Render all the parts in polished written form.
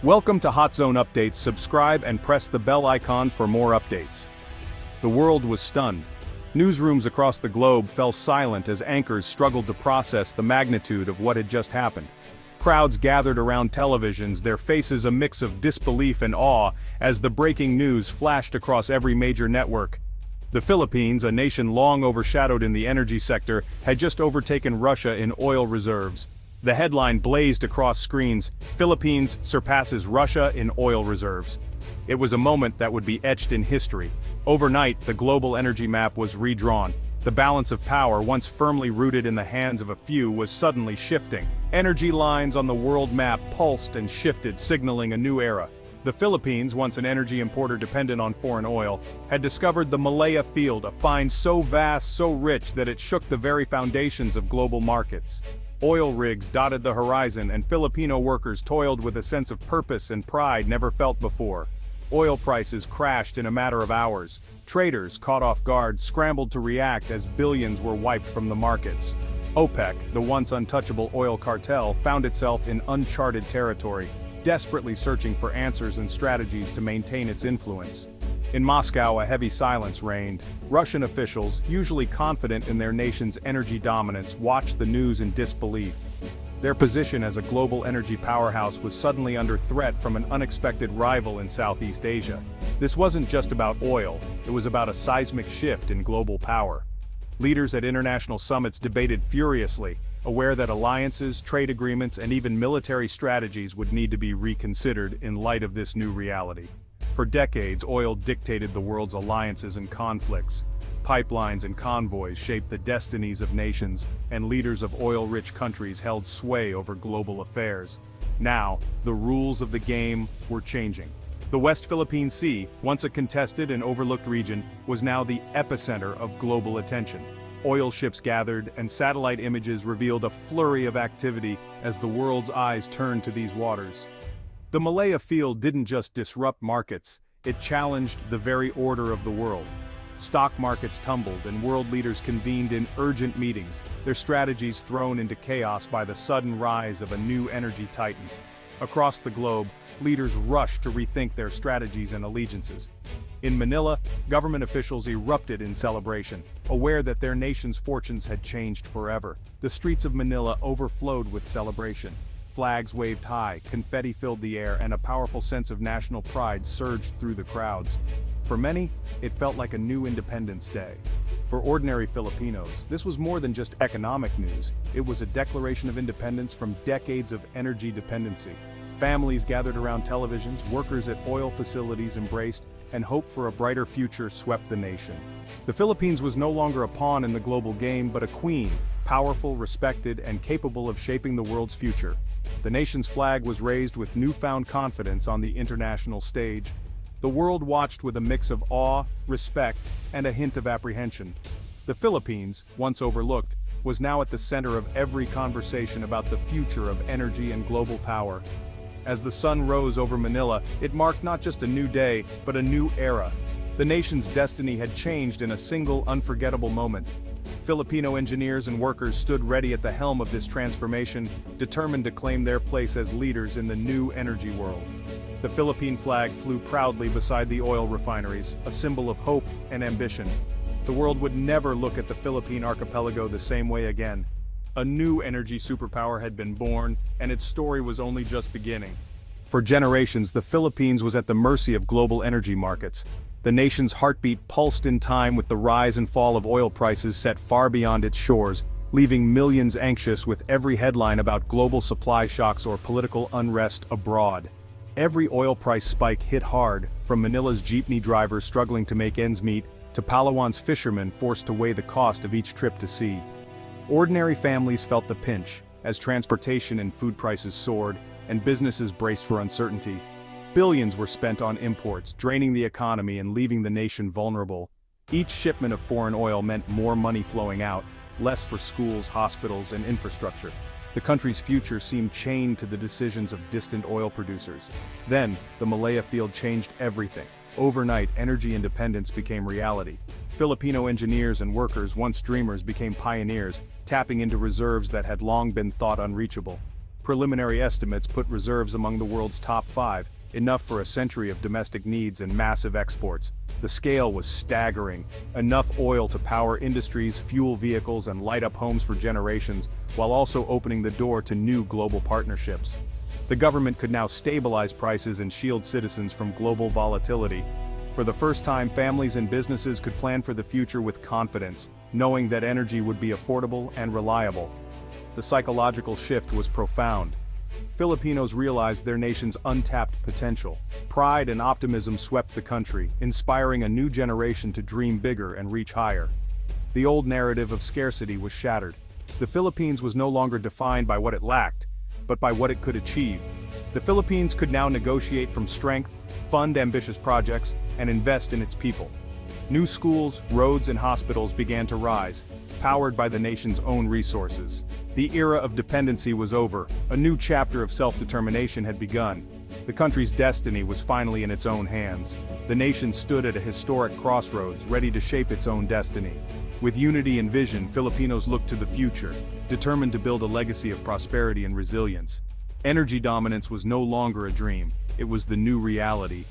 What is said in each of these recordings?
Welcome to Hot Zone Updates. Subscribe and press the bell icon for more updates. The world was stunned. Newsrooms across the globe fell silent as anchors struggled to process the magnitude of what had just happened. Crowds gathered around televisions, their faces a mix of disbelief and awe as the breaking news flashed across every major network. The Philippines, a nation long overshadowed in the energy sector, had just overtaken Russia in oil reserves. The headline blazed across screens: Philippines surpasses Russia in oil reserves. It was a moment that would be etched in history. Overnight, the global energy map was redrawn. The balance of power, once firmly rooted in the hands of a few, was suddenly shifting. Energy lines on the world map pulsed and shifted, signaling a new era. The Philippines, once an energy importer dependent on foreign oil, had discovered the Malaya Field, a find so vast, so rich that it shook the very foundations of global markets. Oil rigs dotted the horizon, and Filipino workers toiled with a sense of purpose and pride never felt before. Oil prices crashed in a matter of hours. Traders, caught off guard, scrambled to react as billions were wiped from the markets. OPEC, the once untouchable oil cartel, found itself in uncharted territory, desperately searching for answers and strategies to maintain its influence. In Moscow, a heavy silence reigned. Russian officials, usually confident in their nation's energy dominance, watched the news in disbelief. Their position as a global energy powerhouse was suddenly under threat from an unexpected rival in Southeast Asia. This wasn't just about oil, it was about a seismic shift in global power. Leaders at international summits debated furiously, aware that alliances, trade agreements, and even military strategies would need to be reconsidered in light of this new reality. For decades, oil dictated the world's alliances and conflicts. Pipelines and convoys shaped the destinies of nations, and leaders of oil-rich countries held sway over global affairs. Now, the rules of the game were changing. The West Philippine Sea, once a contested and overlooked region, was now the epicenter of global attention. Oil ships gathered, and satellite images revealed a flurry of activity as the world's eyes turned to these waters. The Malaya Field didn't just disrupt markets, it challenged the very order of the world. Stock markets tumbled and world leaders convened in urgent meetings, their strategies thrown into chaos by the sudden rise of a new energy titan. Across the globe, leaders rushed to rethink their strategies and allegiances. In Manila, government officials erupted in celebration, aware that their nation's fortunes had changed forever. The streets of Manila overflowed with celebration. Flags waved high, confetti filled the air, and a powerful sense of national pride surged through the crowds. For many, it felt like a new Independence Day. For ordinary Filipinos, this was more than just economic news. It was a declaration of independence from decades of energy dependency. Families gathered around televisions, workers at oil facilities embraced, and hope for a brighter future swept the nation. The Philippines was no longer a pawn in the global game, but a queen, powerful, respected, and capable of shaping the world's future. The nation's flag was raised with newfound confidence on the international stage. The world watched with a mix of awe, respect, and a hint of apprehension. The Philippines, once overlooked, was now at the center of every conversation about the future of energy and global power. As the sun rose over Manila, it marked not just a new day, but a new era. The nation's destiny had changed in a single unforgettable moment. Filipino engineers and workers stood ready at the helm of this transformation, determined to claim their place as leaders in the new energy world. The Philippine flag flew proudly beside the oil refineries, a symbol of hope and ambition. The world would never look at the Philippine archipelago the same way again. A new energy superpower had been born, and its story was only just beginning. For generations, the Philippines was at the mercy of global energy markets. The nation's heartbeat pulsed in time with the rise and fall of oil prices set far beyond its shores, leaving millions anxious with every headline about global supply shocks or political unrest abroad. Every oil price spike hit hard, from Manila's jeepney drivers struggling to make ends meet, to Palawan's fishermen forced to weigh the cost of each trip to sea. Ordinary families felt the pinch, as transportation and food prices soared, and businesses braced for uncertainty. Billions were spent on imports, draining the economy and leaving the nation vulnerable. Each shipment of foreign oil meant more money flowing out, less for schools, hospitals, and infrastructure. The country's future seemed chained to the decisions of distant oil producers. Then, the Malaya Field changed everything. Overnight, energy independence became reality. Filipino engineers and workers, once dreamers, became pioneers, tapping into reserves that had long been thought unreachable. Preliminary estimates put reserves among the world's top 5, enough for a century of domestic needs and massive exports. The scale was staggering, enough oil to power industries, fuel vehicles, and light up homes for generations, while also opening the door to new global partnerships. The government could now stabilize prices and shield citizens from global volatility. For the first time, families and businesses could plan for the future with confidence, knowing that energy would be affordable and reliable. The psychological shift was profound. Filipinos realized their nation's untapped potential. Pride and optimism swept the country, inspiring a new generation to dream bigger and reach higher. The old narrative of scarcity was shattered. The Philippines was no longer defined by what it lacked, but by what it could achieve. The Philippines could now negotiate from strength, fund ambitious projects, and invest in its people. New schools, roads, and hospitals began to rise, powered by the nation's own resources. The era of dependency was over, a new chapter of self-determination had begun. The country's destiny was finally in its own hands. The nation stood at a historic crossroads, ready to shape its own destiny. With unity and vision, Filipinos looked to the future, determined to build a legacy of prosperity and resilience. Energy dominance was no longer a dream, it was the new reality.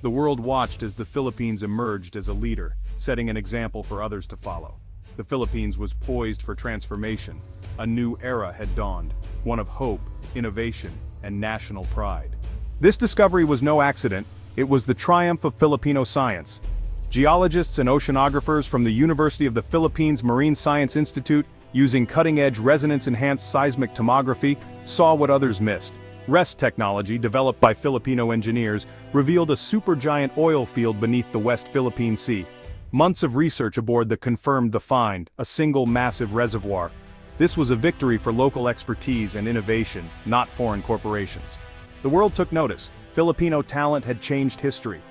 The world watched as the Philippines emerged as a leader, setting an example for others to follow. The Philippines was poised for transformation. A new era had dawned, one of hope, innovation, and national pride. This discovery was no accident, it was the triumph of Filipino science. Geologists and oceanographers from the University of the Philippines Marine Science Institute, using cutting-edge resonance-enhanced seismic tomography, saw what others missed. REST technology, developed by Filipino engineers, revealed a supergiant oil field beneath the West Philippine Sea. Months of research aboard confirmed the find, a single massive reservoir. This was a victory for local expertise and innovation, not foreign corporations. The world took notice. Filipino talent had changed history.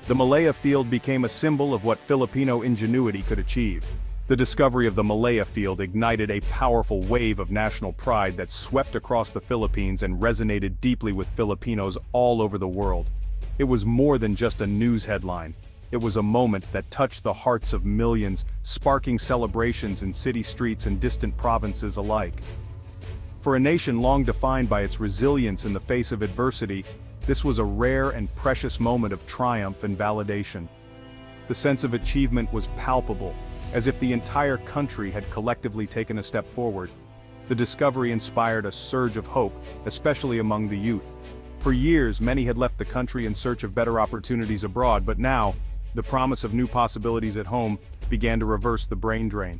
The Malaya Field became a symbol of what Filipino ingenuity could achieve. The discovery of the Malaya Field ignited a powerful wave of national pride that swept across the Philippines and resonated deeply with Filipinos all over the world. It was more than just a news headline. It was a moment that touched the hearts of millions, sparking celebrations in city streets and distant provinces alike. For a nation long defined by its resilience in the face of adversity, this was a rare and precious moment of triumph and validation. The sense of achievement was palpable, as if the entire country had collectively taken a step forward. The discovery inspired a surge of hope, especially among the youth. For years, many had left the country in search of better opportunities abroad, but now, the promise of new possibilities at home began to reverse the brain drain.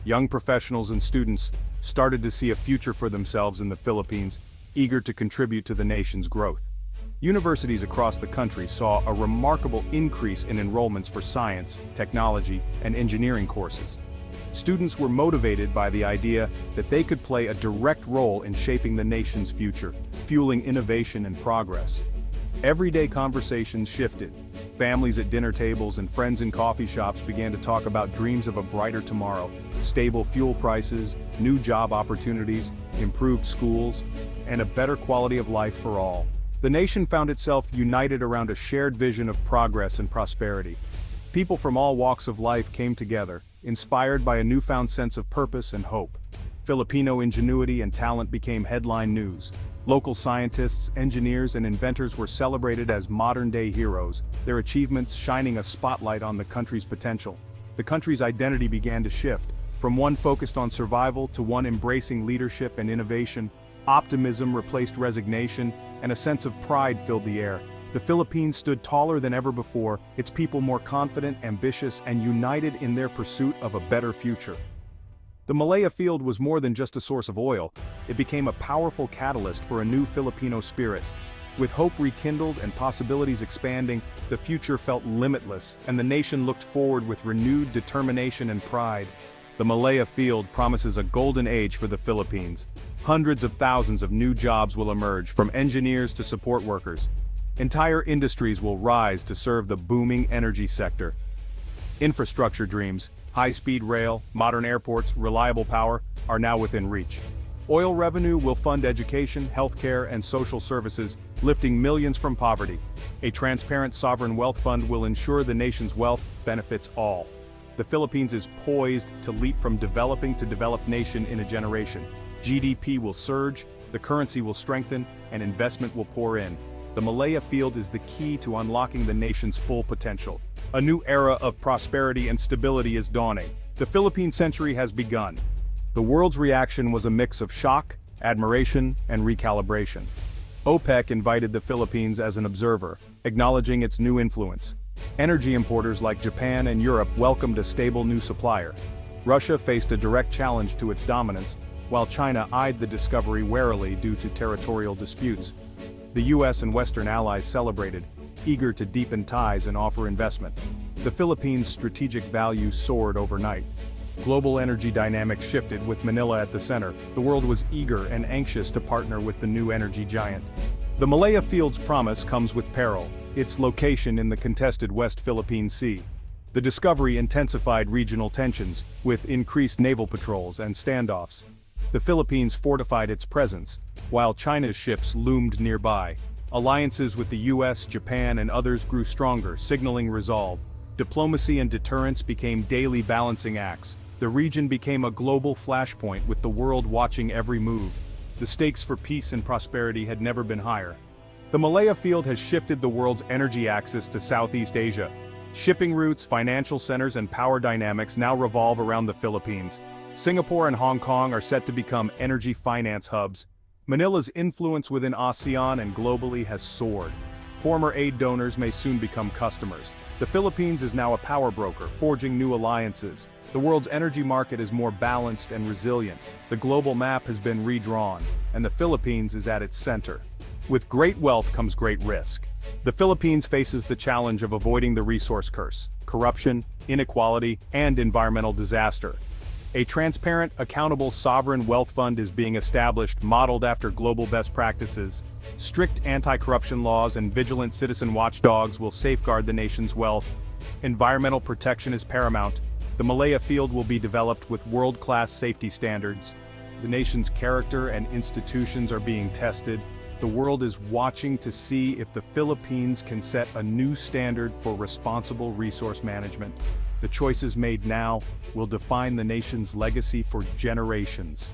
Young professionals and students started to see a future for themselves in the Philippines, eager to contribute to the nation's growth. Universities across the country saw a remarkable increase in enrollments for science, technology, and engineering courses. Students were motivated by the idea that they could play a direct role in shaping the nation's future, fueling innovation and progress. Everyday conversations shifted. Families at dinner tables and friends in coffee shops began to talk about dreams of a brighter tomorrow, stable fuel prices, new job opportunities, improved schools, and a better quality of life for all. The nation found itself united around a shared vision of progress and prosperity. People from all walks of life came together, inspired by a newfound sense of purpose and hope. Filipino ingenuity and talent became headline news. Local scientists, engineers, and inventors were celebrated as modern-day heroes, their achievements shining a spotlight on the country's potential. The country's identity began to shift, from one focused on survival to one embracing leadership and innovation. Optimism replaced resignation, and a sense of pride filled the air. The Philippines stood taller than ever before, its people more confident, ambitious, and united in their pursuit of a better future. The Malaya Field was more than just a source of oil, it became a powerful catalyst for a new Filipino spirit. With hope rekindled and possibilities expanding, the future felt limitless, and the nation looked forward with renewed determination and pride. The Malaya Field promises a golden age for the Philippines. Hundreds of thousands of new jobs will emerge, from engineers to support workers. Entire industries will rise to serve the booming energy sector. Infrastructure dreams, high-speed rail, modern airports, reliable power, are now within reach. Oil revenue will fund education, healthcare, and social services, lifting millions from poverty. A transparent sovereign wealth fund will ensure the nation's wealth benefits all. The Philippines is poised to leap from developing to developed nation in a generation. GDP will surge, the currency will strengthen, and investment will pour in. The Malaya Field is the key to unlocking the nation's full potential. A new era of prosperity and stability is dawning. The Philippine century has begun. The world's reaction was a mix of shock, admiration, and recalibration. OPEC invited the Philippines as an observer, acknowledging its new influence. Energy importers like Japan and Europe welcomed a stable new supplier. Russia faced a direct challenge to its dominance, while China eyed the discovery warily due to territorial disputes. The U.S. and Western allies celebrated, eager to deepen ties and offer investment. The Philippines' strategic value soared overnight. Global energy dynamics shifted with Manila at the center. The world was eager and anxious to partner with the new energy giant. The Malaya Field's promise comes with peril, its location in the contested West Philippine Sea. The discovery intensified regional tensions, with increased naval patrols and standoffs. The Philippines fortified its presence, while China's ships loomed nearby. Alliances with the U.S., Japan, and others grew stronger, signaling resolve. Diplomacy and deterrence became daily balancing acts. The region became a global flashpoint with the world watching every move. The stakes for peace and prosperity had never been higher. The Malaya Field has shifted the world's energy axis to Southeast Asia. Shipping routes, financial centers, and power dynamics now revolve around the Philippines. Singapore and Hong Kong are set to become energy finance hubs. Manila's influence within ASEAN and globally has soared. Former aid donors may soon become customers. The Philippines is now a power broker, forging new alliances. The world's energy market is more balanced and resilient. The global map has been redrawn, and the Philippines is at its center. With great wealth comes great risk. The Philippines faces the challenge of avoiding the resource curse, corruption, inequality, and environmental disaster. A transparent, accountable sovereign wealth fund is being established, modeled after global best practices. Strict anti-corruption laws and vigilant citizen watchdogs will safeguard the nation's wealth. Environmental protection is paramount. The Malaya Field will be developed with world-class safety standards. The nation's character and institutions are being tested. The world is watching to see if the Philippines can set a new standard for responsible resource management. The choices made now will define the nation's legacy for generations.